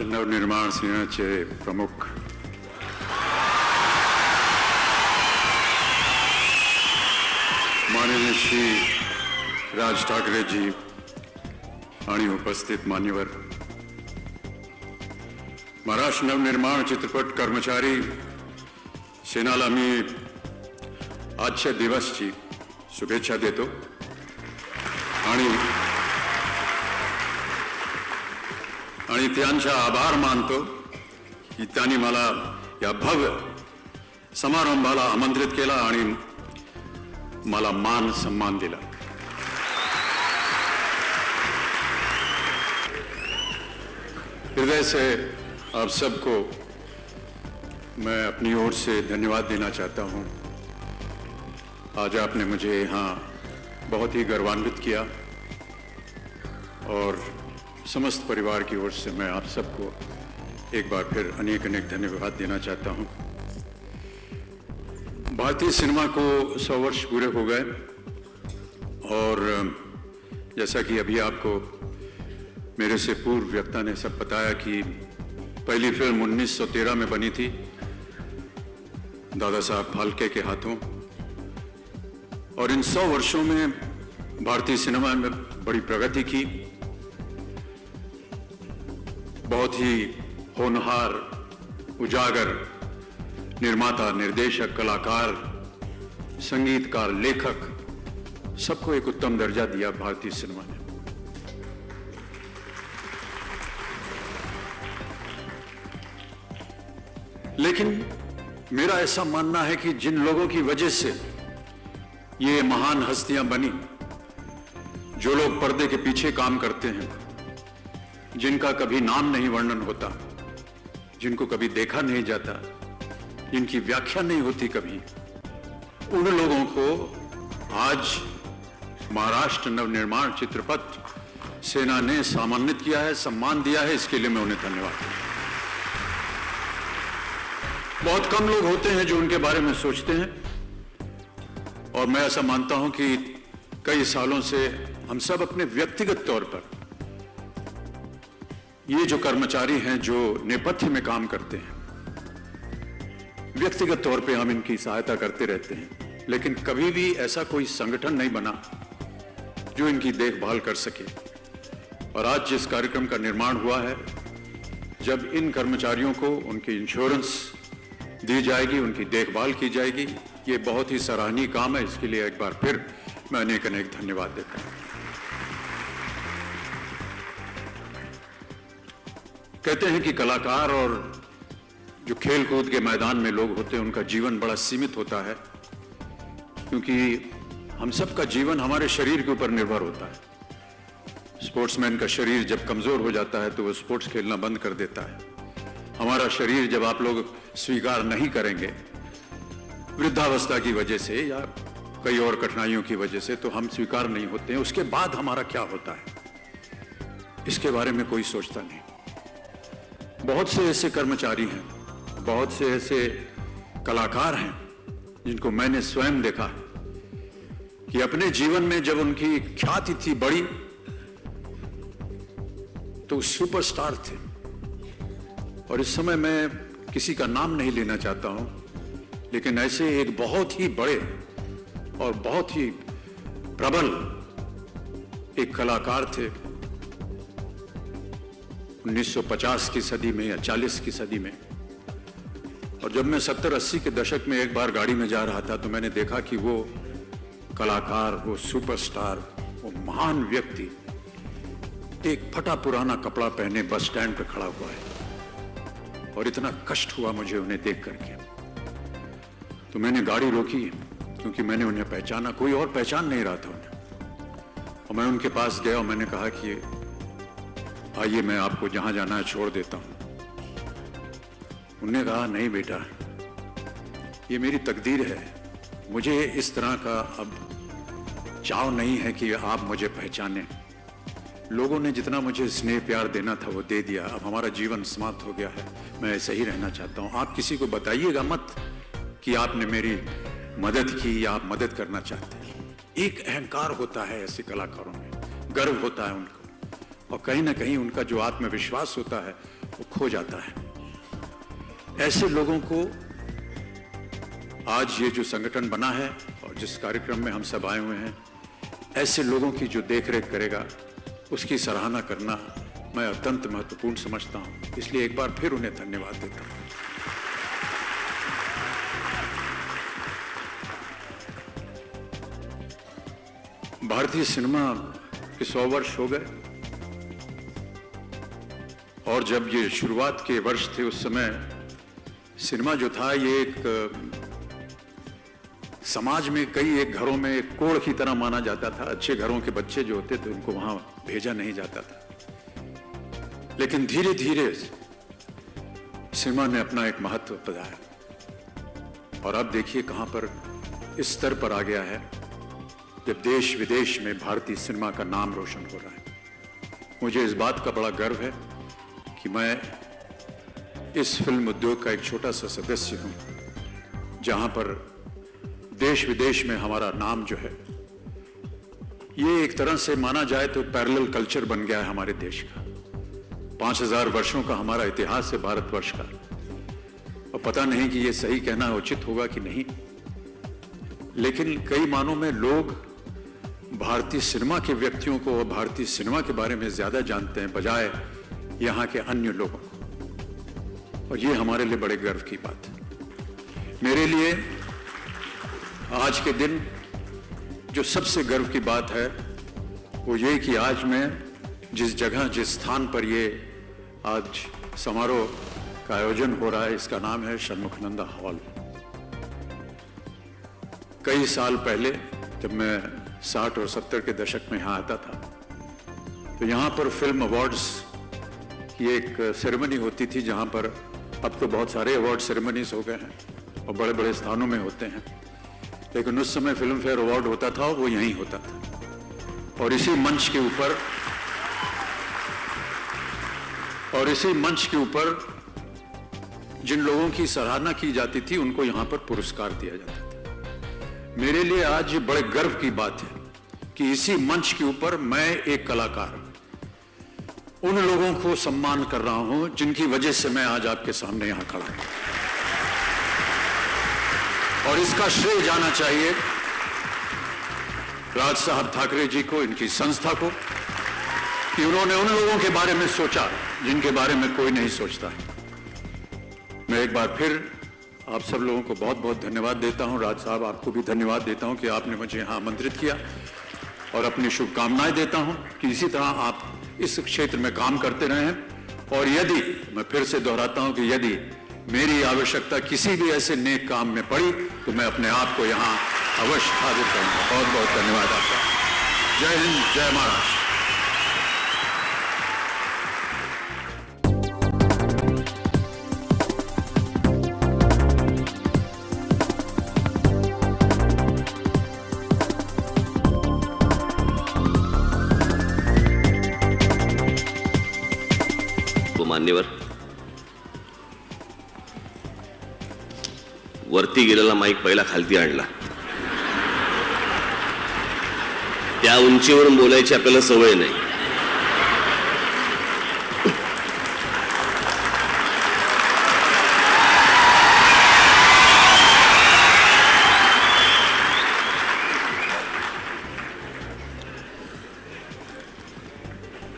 महाराष्ट्र नवनिर्माण सेनेचे प्रमुख माननीय श्री राज ठाकरेजी आणि उपस्थित मान्यवर, महाराष्ट्र नवनिर्माण चित्रपट कर्मचारी सेनाला मी आजच्या दिवसची शुभेच्छा देतो आणि त्यांचा आभार मानतो की त्यांनी मला या भव्य समारंभाला आमंत्रित केला आणि मला मान सम्मान दिला। हृदय से आप सबको मैं अपनी ओर से धन्यवाद देना चाहता हूं। आज आपने मुझे यहाँ बहुत ही गौरवान्वित किया और समस्त परिवार की ओर से मैं आप सबको एक बार फिर अनेक अनेक धन्यवाद देना चाहता हूं। भारतीय सिनेमा को 100 वर्ष पूरे हो गए और जैसा कि अभी आपको मेरे से पूर्व वक्ता ने सब बताया कि पहली फिल्म 1913 में बनी थी दादा साहब फाल्के के हाथों, और इन 100 वर्षों में भारतीय सिनेमा में बड़ी प्रगति की। बहुत ही होनहार, उजागर निर्माता, निर्देशक, कलाकार, संगीतकार, लेखक सबको एक उत्तम दर्जा दिया भारतीय सिनेमा ने। लेकिन मेरा ऐसा मानना है कि जिन लोगों की वजह से ये महान हस्तियां बनी, जो लोग पर्दे के पीछे काम करते हैं, जिनका कभी नाम नहीं वर्णन होता, जिनको कभी देखा नहीं जाता, जिनकी व्याख्या नहीं होती कभी, उन लोगों को आज महाराष्ट्र नवनिर्माण चित्रपट सेना ने सम्मानित किया है, सम्मान दिया है। इसके लिए मैं उन्हें धन्यवाद देता हूं। बहुत कम लोग होते हैं जो उनके बारे में सोचते हैं, और मैं ऐसा मानता हूं कि कई सालों से हम सब अपने व्यक्तिगत तौर पर ये जो कर्मचारी हैं जो नेपथ्य में काम करते हैं, व्यक्तिगत तौर पे हम इनकी सहायता करते रहते हैं, लेकिन कभी भी ऐसा कोई संगठन नहीं बना जो इनकी देखभाल कर सके। और आज जिस कार्यक्रम का निर्माण हुआ है, जब इन कर्मचारियों को उनकी इंश्योरेंस दी जाएगी, उनकी देखभाल की जाएगी, ये बहुत ही सराहनीय काम है। इसके लिए एक बार फिर मैं अनेक अनेक धन्यवाद देता हूं। कहते हैं कि कलाकार और जो खेल कूद के मैदान में लोग होते हैं उनका जीवन बड़ा सीमित होता है, क्योंकि हम सब का जीवन हमारे शरीर के ऊपर निर्भर होता है। स्पोर्ट्समैन का शरीर जब कमजोर हो जाता है तो वो स्पोर्ट्स खेलना बंद कर देता है। हमारा शरीर जब आप लोग स्वीकार नहीं करेंगे वृद्धावस्था की वजह से या कई और कठिनाइयों की वजह से, तो हम स्वीकार नहीं होते हैं। उसके बाद हमारा क्या होता है, इसके बारे में कोई सोचता नहीं। बहुत से ऐसे कर्मचारी हैं, बहुत से ऐसे कलाकार हैं जिनको मैंने स्वयं देखा है कि अपने जीवन में जब उनकी ख्याति थी बड़ी, तो सुपरस्टार थे। और इस समय मैं किसी का नाम नहीं लेना चाहता हूं, लेकिन ऐसे एक बहुत ही बड़े और बहुत ही प्रबल एक कलाकार थे 1950 की सदी में या 40 की सदी में। और जब मैं 70-80 के दशक में एक बार गाड़ी में जा रहा था तो मैंने देखा कि वो कलाकार, वो सुपरस्टार, वो महान व्यक्ति एक फटा पुराना कपड़ा पहने बस स्टैंड पर खड़ा हुआ है, और इतना कष्ट हुआ मुझे उन्हें देख करके। तो मैंने गाड़ी रोकी क्योंकि मैंने उन्हें पहचाना, कोई और पहचान नहीं रहा था उन्हें। और मैं उनके पास गया और मैंने कहा कि आइए मैं आपको जहां जाना है छोड़ देता हूं। उन्होंने कहा नहीं बेटा, ये मेरी तकदीर है, मुझे इस तरह का अब चाव नहीं है कि आप मुझे पहचानें। लोगों ने जितना मुझे स्नेह प्यार देना था वो दे दिया, अब हमारा जीवन समाप्त हो गया है, मैं ऐसे ही रहना चाहता हूं। आप किसी को बताइएगा मत कि आपने मेरी मदद की या आप मदद करना चाहते हैं। एक अहंकार होता है ऐसे कलाकारों में, गर्व होता है उनको, और कहीं ना कहीं उनका जो आत्मविश्वास होता है वो खो जाता है। ऐसे लोगों को आज ये जो संगठन बना है और जिस कार्यक्रम में हम सब आए हुए हैं, ऐसे लोगों की जो देखरेख करेगा उसकी सराहना करना मैं अत्यंत महत्वपूर्ण समझता हूं। इसलिए एक बार फिर उन्हें धन्यवाद देता हूं। भारतीय सिनेमा के 100 वर्ष हो गए और जब ये शुरुआत के वर्ष थे उस समय सिनेमा जो था ये एक समाज में कई एक घरों में एक कोढ़ की तरह माना जाता था। अच्छे घरों के बच्चे जो होते थे उनको वहां भेजा नहीं जाता था। लेकिन धीरे धीरे सिनेमा ने अपना एक महत्व बढ़ाया और अब देखिए कहां पर इस स्तर पर आ गया है जब देश विदेश में भारतीय सिनेमा का नाम रोशन हो रहा है। मुझे इस बात का बड़ा गर्व है कि मैं इस फिल्म उद्योग का एक छोटा सा सदस्य हूं जहां पर देश विदेश में हमारा नाम जो है ये एक तरह से माना जाए तो पैरेलल कल्चर बन गया है हमारे देश का। 5000 वर्षों का हमारा इतिहास है भारतवर्ष का और पता नहीं कि ये सही कहना उचित होगा कि नहीं, लेकिन कई मानों में लोग भारतीय सिनेमा के व्यक्तियों को और भारतीय सिनेमा के बारे में ज्यादा जानते हैं बजाय यहां के अन्य लोगों को, और ये हमारे लिए बड़े गर्व की बात है। मेरे लिए आज के दिन जो सबसे गर्व की बात है वो ये कि आज मैं जिस जगह जिस स्थान पर ये आज समारोह का आयोजन हो रहा है इसका नाम है षण्मुखानंद हॉल। कई साल पहले जब मैं 60 और 70 के दशक में यहाँ आता था तो यहाँ पर फिल्म अवार्ड्स की एक सेरेमनी होती थी जहाँ पर अब तो बहुत सारे अवार्ड सेरेमनीज हो गए हैं और बड़े बड़े स्थानों में होते हैं, लेकिन उस समय फिल्म फेयर अवार्ड होता था वो यहीं होता था। और इसी मंच के ऊपर जिन लोगों की सराहना की जाती थी उनको यहां पर पुरस्कार दिया जाता था। मेरे लिए आज ये बड़े गर्व की बात है कि इसी मंच के ऊपर मैं एक कलाकार उन लोगों को सम्मान कर रहा हूं जिनकी वजह से मैं आज आपके सामने यहां खड़ा हूं, और इसका श्रेय जाना चाहिए राज साहब ठाकरे जी को, इनकी संस्था को, कि उन्होंने उन लोगों के बारे में सोचा जिनके बारे में कोई नहीं सोचता है। मैं एक बार फिर आप सब लोगों को बहुत बहुत धन्यवाद देता हूं। राज साहब आपको भी धन्यवाद देता हूं कि आपने मुझे यहां आमंत्रित किया और अपनी शुभकामनाएं देता हूं कि इसी तरह आप इस क्षेत्र में काम करते रहें। और यदि मैं फिर से दोहराता हूं कि यदि मेरी आवश्यकता किसी भी ऐसे नेक काम में पड़ी तो मैं अपने आप को यहां अवश्य हाजिर करूंगा। बहुत बहुत धन्यवाद आपका। जय हिंद, जय महाराष्ट्र। मान्यवर, वरती गेलेला माईक पहिला खालती आणला। त्या उंचीवरून बोलायची आपल्याला सवय नाही।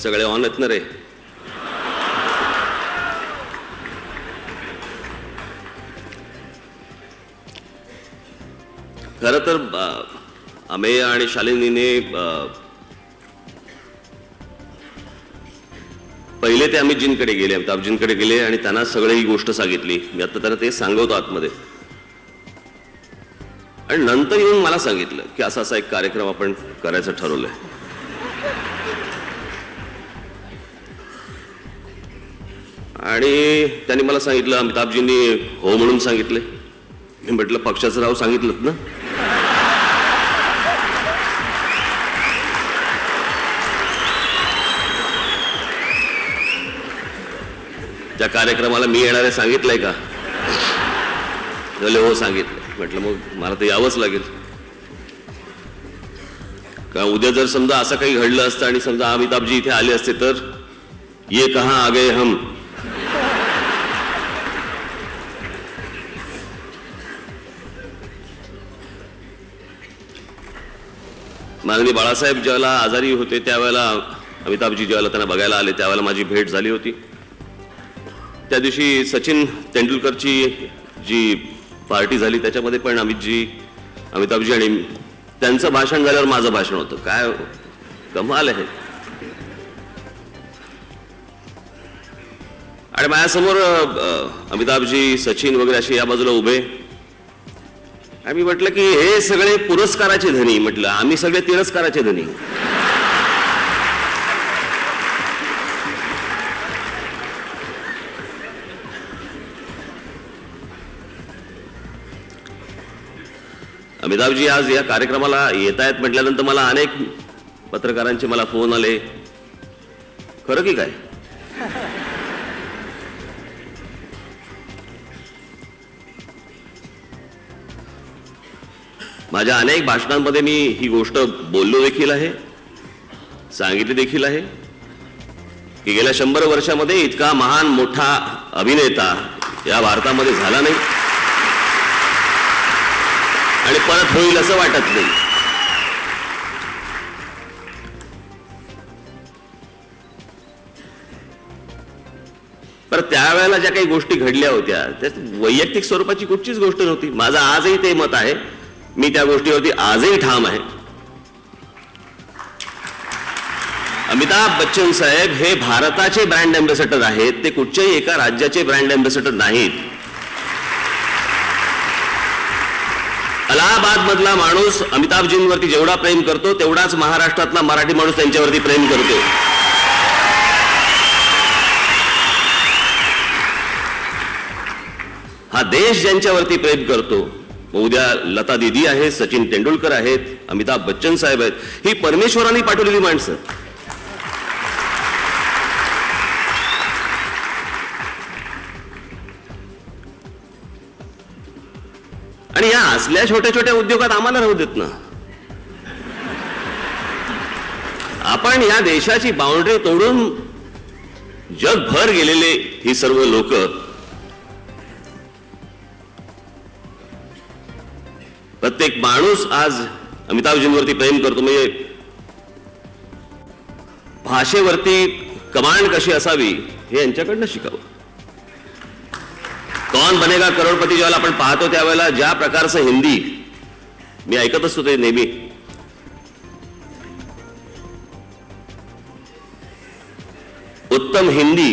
सगळे ऑन आहेत ना रे? खरं तर अमेय आणि शालिनीने पहिले ते अमितजींकडे गेले, अमिताभजींकडे गेले आणि त्यांना सगळी ही गोष्ट सांगितली। मी आता त्यांना ते सांगवतो आतमध्ये, आणि नंतर येऊन मला सांगितलं की असा असा एक कार्यक्रम आपण करायचं ठरवलंय। आणि त्यांनी मला सांगितलं, अमिताभजींनी हो म्हणून सांगितले। मी म्हटलं पक्षाचं राव सांगितलं ना। त्या कार्यक्रमाला मी येणारे सांगितलंय का? हो सांगितलं। म्हटलं मग मला तर यावंच लागेल, का उद्या जर समजा असं काही घडलं असतं आणि समजा अमिताभजी इथे आले असते तर ये कहां आ गए हम माननीय बाळासाहेब ज्यावेळेला आजारी होते त्यावेळेला अमिताभजी ज्यावेळेला त्यांना बघायला आले त्यावेळेला माझी भेट झाली होती. त्या दिवशी सचिन तेंडुलकरची जी पार्टी झाली त्याच्यामध्ये पण अमिताभजी आणि त्यांचं भाषण झाल्यावर माझं भाषण होतं. काय कमाल आहे. आणि माझ्यासमोर अमिताभजी सचिन वगैरे असे या बाजूला उभे. आणि मी म्हटलं की हे सगळे पुरस्काराचे धनी. म्हटलं आम्ही सगळे तिरस्काराचे धनी. अमिताभजी आज या कार्यक्रमाला येत आहेत म्हटल्यानंतर मला अनेक पत्रकारांचे मला फोन आले. खरं की काय? माझ्या अनेक भाषणांमध्ये मी ही गोष्ट बोललो देखील आहे, सांगितली देखील आहे की गेल्या 100 वर्षामध्ये इतका महान मोठा अभिनेता या भारतामध्ये झाला नाही आणि परत होईल असं वाटत नाही. पर त्यावेळेला ज्या काही गोष्टी घडल्या होत्या त्या वैयक्तिक स्वरूपाची कुठचीच गोष्ट नव्हती. माझं आजही ते मत आहे. मी त्या गोष्टीवरती आजही ठाम आहे. अमिताभ बच्चन साहेब हे भारताचे ब्रँड अँबॅसेडर आहेत. ते कुठच्याही एका राज्याचे ब्रँड अँबॅसेडर नाहीत. अलाहाबाद मधला माणूस अमिताभजींवरती जेवढा प्रेम करतो तेवढाच महाराष्ट्रातला मराठी माणूस त्यांच्यावरती प्रेम करतो. हा देश ज्यांच्यावरती प्रेम करतो, उद्या लता दीदी आहेत, सचिन तेंडुलकर आहेत, अमिताभ बच्चन साहेब आहेत, ही परमेश्वरांनी पाठवलेली माणसं. आणि या असल्या छोट्या छोट्या उद्योगात आम्हाला राहू देत ना. आपण या देशाची बाउंड्री तोडून जगभर गेलेले ही सर्व लोक प्रत्येक माणूस आज अमिताभजींवरती प्रेम करतो. म्हणजे भाषेवरती कमांड कशी असावी हे यांच्याकडनं शिकावं. कौन बनेगा करोडपती ज्यावेळेला आपण पाहतो त्यावेळेला ज्या प्रकारचं हिंदी मी ऐकत असतो ते नेहमी, उत्तम हिंदी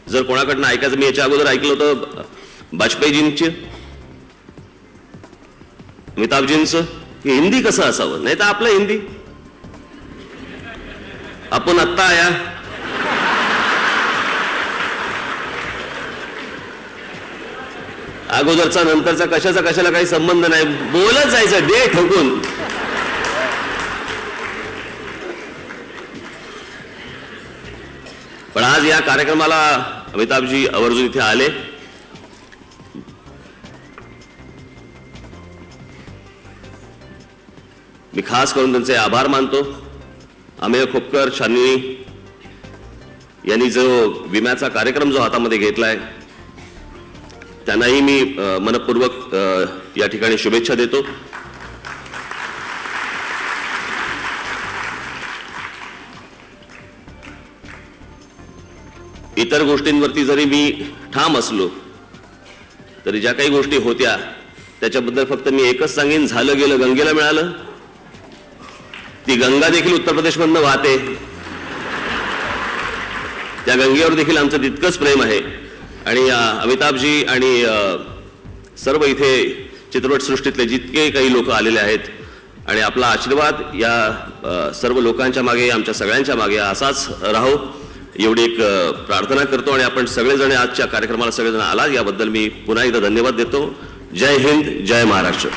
जर कोणाकडनं ऐकायचं, मी याच्या अगोदर ऐकलं होतं वाजपेयीजींचं, अमिताभजींचं, की हिंदी कसं असावं. नाही तर आपलं हिंदी आपण आत्ता आया अगोदरचा नंतरचा कशाला काही संबंध नाही, बोलत जायचं दे ठोकून. पण आज या कार्यक्रमाला अमिताभजी आवर्जून इथे आले. मी खास करून त्यांचे आभार मानतो. अमेय खोपकर शालिनी यांनी जो विम्याचा कार्यक्रम जो हातामध्ये घेतलाय त्यांनाही मी मनपूर्वक या ठिकाणी शुभेच्छा देतो. इतर गोष्टींवरती जरी मी ठाम असलो तरी ज्या काही गोष्टी होत्या त्याच्याबद्दल फक्त मी एकच सांगेन, झालं गेलं गंगेला मिळालं. ती गंगा देखील उत्तर प्रदेशमधनं वाहते. त्या गंगेवर देखील आमचं तितकंच प्रेम आहे. आणि अमिताभजी आणि सर्व इथे चित्रपटसृष्टीतले जितके काही लोक आलेले आहेत आणि आपला आशीर्वाद या सर्व लोकांच्या मागे, आमच्या सगळ्यांच्या मागे असाच राहो एवढी एक प्रार्थना करतो. आणि आपण सगळेजण आजच्या कार्यक्रमाला सगळेजण आलात याबद्दल मी पुन्हा एकदा धन्यवाद देतो. जय हिंद, जय महाराष्ट्र.